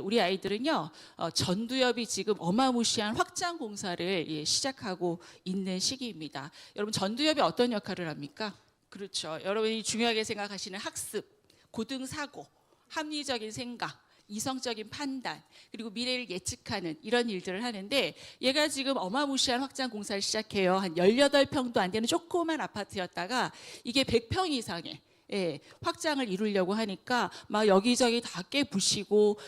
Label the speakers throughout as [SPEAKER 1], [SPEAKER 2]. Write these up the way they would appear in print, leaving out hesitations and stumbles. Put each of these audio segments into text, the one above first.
[SPEAKER 1] 우리 아이들은요 전두엽이 지금 어마무시한 확장 공사를 시작하고 있는 시기입니다. 여러분 전두엽이 어떤 역할을 합니까? 그렇죠. 여러분이 중요하게 생각하시는 학습, 고등 사고, 합리적인 생각, 이성적인 판단, 그리고 미래를 예측하는 이런 일들을 하는데 얘가 지금 어마무시한 확장 공사를 시작해요. 한 18평도 안 되는 조그만 아파트였다가 이게 100평 이상의 확장을 이루려고 하니까 막 여기저기 다 깨부시고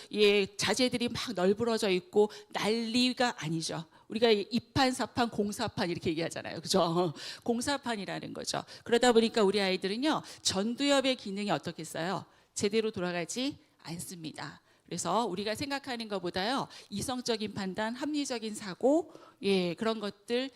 [SPEAKER 1] 자재들이 막 널브러져 있고 난리가 아니죠. 우리가 이판사판 공사판 이렇게 얘기하잖아요. 그죠? 공사판이라는 거죠. 그러다 보니까 우리 아이들은요 전두엽의 기능이 어떻겠어요? 제대로 돌아가지 않습니다. 그래서 우리가 생각하는 것보다요 이성적인 판단, 합리적인 사고 그런 것들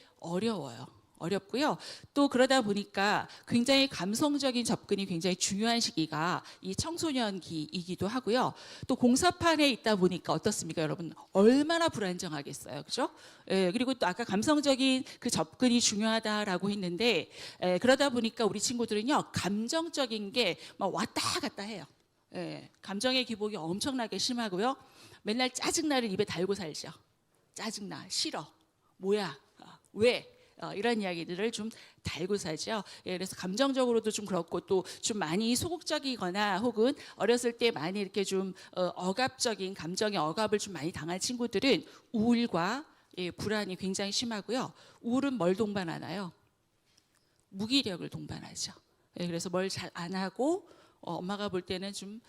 [SPEAKER 1] 어렵고요. 또 그러다 보니까 굉장히 감성적인 접근이 굉장히 중요한 시기가 이 청소년기이기도 하고요. 또 공사판에 있다 보니까 어떻습니까, 여러분? 얼마나 불안정하겠어요, 그죠? 그리고 또 아까 감성적인 그 접근이 중요하다라고 했는데 그러다 보니까 우리 친구들은요 감정적인 게 막 왔다 갔다 해요. 감정의 기복이 엄청나게 심하고요. 맨날 짜증나를 입에 달고 살죠. 짜증나, 싫어, 뭐야, 왜? 이런 이야기들을 좀 달고 살죠. 그래서 감정적으로도 좀 그렇고 또 좀 많이 소극적이거나 혹은 어렸을 때 많이 이렇게 좀 억압적인 감정의 억압을 좀 많이 당한 친구들은 우울과 불안이 굉장히 심하고요. 우울은 뭘 동반하나요? 무기력을 동반하죠. 그래서 뭘 잘 안 하고 엄마가 볼 때는 좀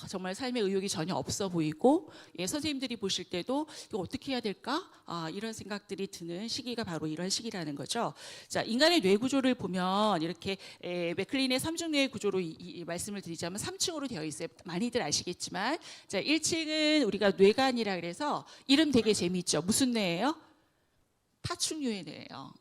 [SPEAKER 1] 정말 삶의 의욕이 전혀 없어 보이고 선생님들이 보실 때도 이거 어떻게 해야 될까? 이런 생각들이 드는 시기가 바로 이런 시기라는 거죠. 자, 인간의 뇌 구조를 보면 이렇게 맥클린의 삼중뇌 구조로 말씀을 드리자면 3층으로 되어 있어요. 많이들 아시겠지만 자, 1층은 우리가 뇌관이라 그래서 이름 되게 재미있죠. 무슨 뇌예요? 파충류의 뇌예요.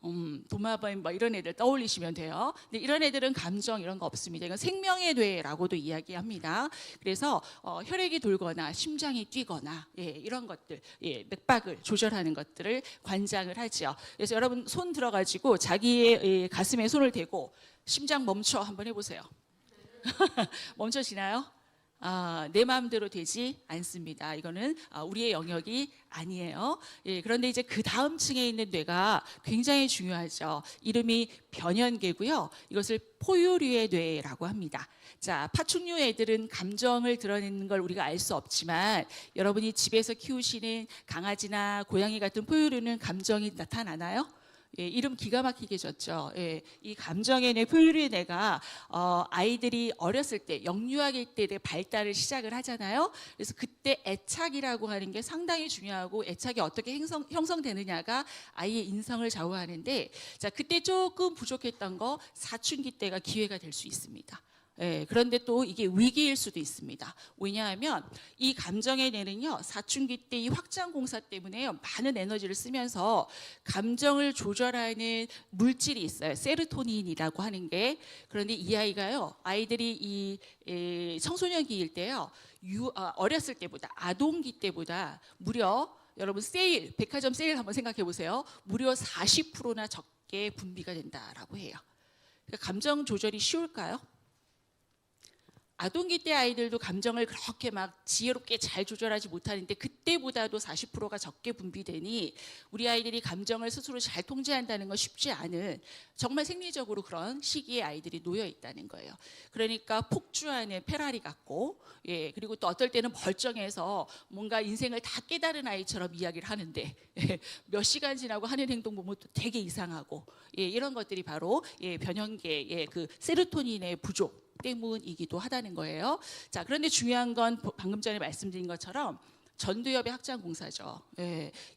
[SPEAKER 1] 도마뱀 뭐 이런 애들 떠올리시면 돼요. 근데 이런 애들은 감정 이런 거 없습니다. 이건 생명의 뇌라고도 이야기합니다. 그래서 혈액이 돌거나 심장이 뛰거나 이런 것들, 맥박을 조절하는 것들을 관장을 하죠. 그래서 여러분 손 들어가지고 자기의 가슴에 손을 대고 심장 멈춰 한번 해보세요. 멈춰지나요? 내 마음대로 되지 않습니다. 이거는 우리의 영역이 아니에요. 그런데 이제 그 다음 층에 있는 뇌가 굉장히 중요하죠. 이름이 변연계고요. 이것을 포유류의 뇌라고 합니다. 자, 파충류 애들은 감정을 드러내는 걸 우리가 알 수 없지만 여러분이 집에서 키우시는 강아지나 고양이 같은 포유류는 감정이 나타나나요? 이름 기가 막히게 졌죠. 이 감정의 뇌, 포유류의 뇌가 아이들이 어렸을 때 영유아일 때 발달을 시작을 하잖아요. 그래서 그때 애착이라고 하는 게 상당히 중요하고 애착이 어떻게 형성되느냐가 아이의 인성을 좌우하는데 자, 그때 조금 부족했던 거 사춘기 때가 기회가 될 수 있습니다. 그런데 또 이게 위기일 수도 있습니다. 왜냐하면 이 감정의 뇌는요 사춘기 때 이 확장 공사 때문에요 많은 에너지를 쓰면서 감정을 조절하는 물질이 있어요. 세로토닌이라고 하는 게. 그런데 이 아이가요 아이들이 이 청소년기일 때요 어렸을 때보다 아동기 때보다 무려 여러분 세일 백화점 세일 한번 생각해 보세요. 무려 40%나 적게 분비가 된다라고 해요. 그러니까 감정 조절이 쉬울까요? 아동기 때 아이들도 감정을 그렇게 막 지혜롭게 잘 조절하지 못하는데 그때보다도 40%가 적게 분비되니 우리 아이들이 감정을 스스로 잘 통제한다는 건 쉽지 않은 정말 생리적으로 그런 시기에 아이들이 놓여 있다는 거예요. 그러니까 폭주하는 페라리 같고 그리고 또 어떨 때는 멀쩡해서 뭔가 인생을 다 깨달은 아이처럼 이야기를 하는데 몇 시간 지나고 하는 행동 보면 또 되게 이상하고 이런 것들이 바로 변형계의 그 세로토닌의 부족 때문이기도 하다는 거예요. 자, 그런데 중요한 건 방금 전에 말씀드린 것처럼 전두엽의 확장 공사죠.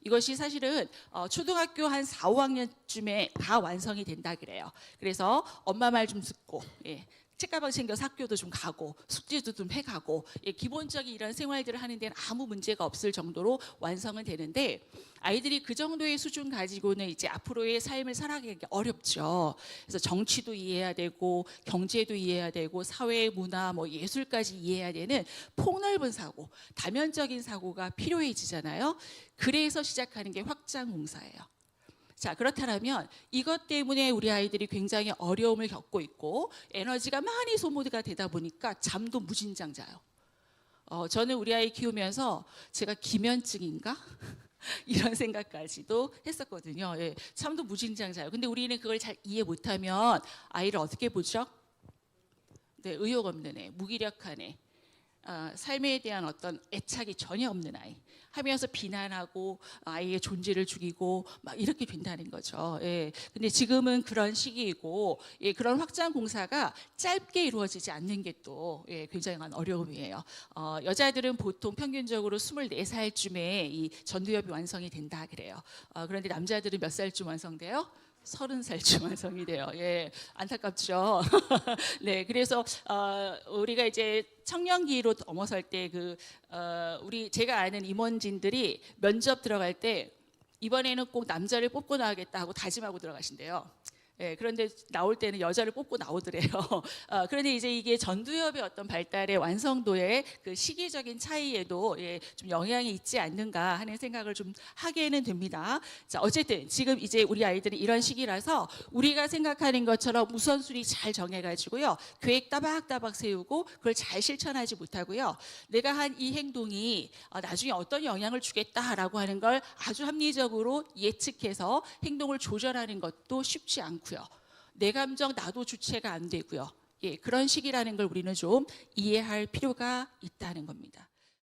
[SPEAKER 1] 이것이 사실은 초등학교 한 4, 5학년쯤에 다 완성이 된다 그래요. 그래서 엄마 말 좀 듣고 책가방 챙겨서 학교도 좀 가고 숙제도 좀 해가고 기본적인 이런 생활들을 하는 데는 아무 문제가 없을 정도로 완성은 되는데 아이들이 그 정도의 수준 가지고는 이제 앞으로의 삶을 살아가기 어렵죠. 그래서 정치도 이해해야 되고 경제도 이해해야 되고 사회, 문화, 뭐 예술까지 이해해야 되는 폭넓은 사고, 다면적인 사고가 필요해지잖아요. 그래서 시작하는 게 확장 공사예요. 자, 그렇다면 이것 때문에 우리 아이들이 굉장히 어려움을 겪고 있고 에너지가 많이 소모가 되다 보니까 잠도 무진장 자요. 저는 우리 아이 키우면서 제가 기면증인가? 이런 생각까지도 했었거든요. 예, 참도 무진장자예요. 근데 우리는 그걸 잘 이해 못하면 아이를 어떻게 보죠? 네, 의욕 없는 애, 무기력한 애, 삶에 대한 어떤 애착이 전혀 없는 아이 하면서 비난하고 아이의 존재를 죽이고 막 이렇게 된다는 거죠. 예. 근데 지금은 그런 시기이고, 예, 그런 확장 공사가 짧게 이루어지지 않는 게 또 굉장한 어려움이에요. 여자들은 보통 평균적으로 24살쯤에 이 전두엽이 완성이 된다 그래요. 그런데 남자들은 몇 살쯤 완성돼요? 30살쯤 완성이 돼요. 예, 안타깝죠. 네, 그래서 우리가 이제 청년기로 넘어설 때 우리 제가 아는 임원진들이 면접 들어갈 때 이번에는 꼭 남자를 뽑고 나가겠다 하고 다짐하고 들어가신대요. 예, 그런데 나올 때는 여자를 뽑고 나오더래요. 그런데 이제 이게 전두엽의 어떤 발달의 완성도의 그 시기적인 차이에도 좀 영향이 있지 않는가 하는 생각을 좀 하게는 됩니다. 자, 어쨌든 지금 이제 우리 아이들이 이런 시기라서 우리가 생각하는 것처럼 우선순위 잘 정해가지고요, 계획 따박따박 세우고 그걸 잘 실천하지 못하고요, 내가 한 이 행동이 나중에 어떤 영향을 주겠다라고 하는 걸 아주 합리적으로 예측해서 행동을 조절하는 것도 쉽지 않고. 내 감정 나도 주체가 안 되고요. 예, 그런 식이라는 걸 우리는 좀 이해할 필요가 있다는 겁니다.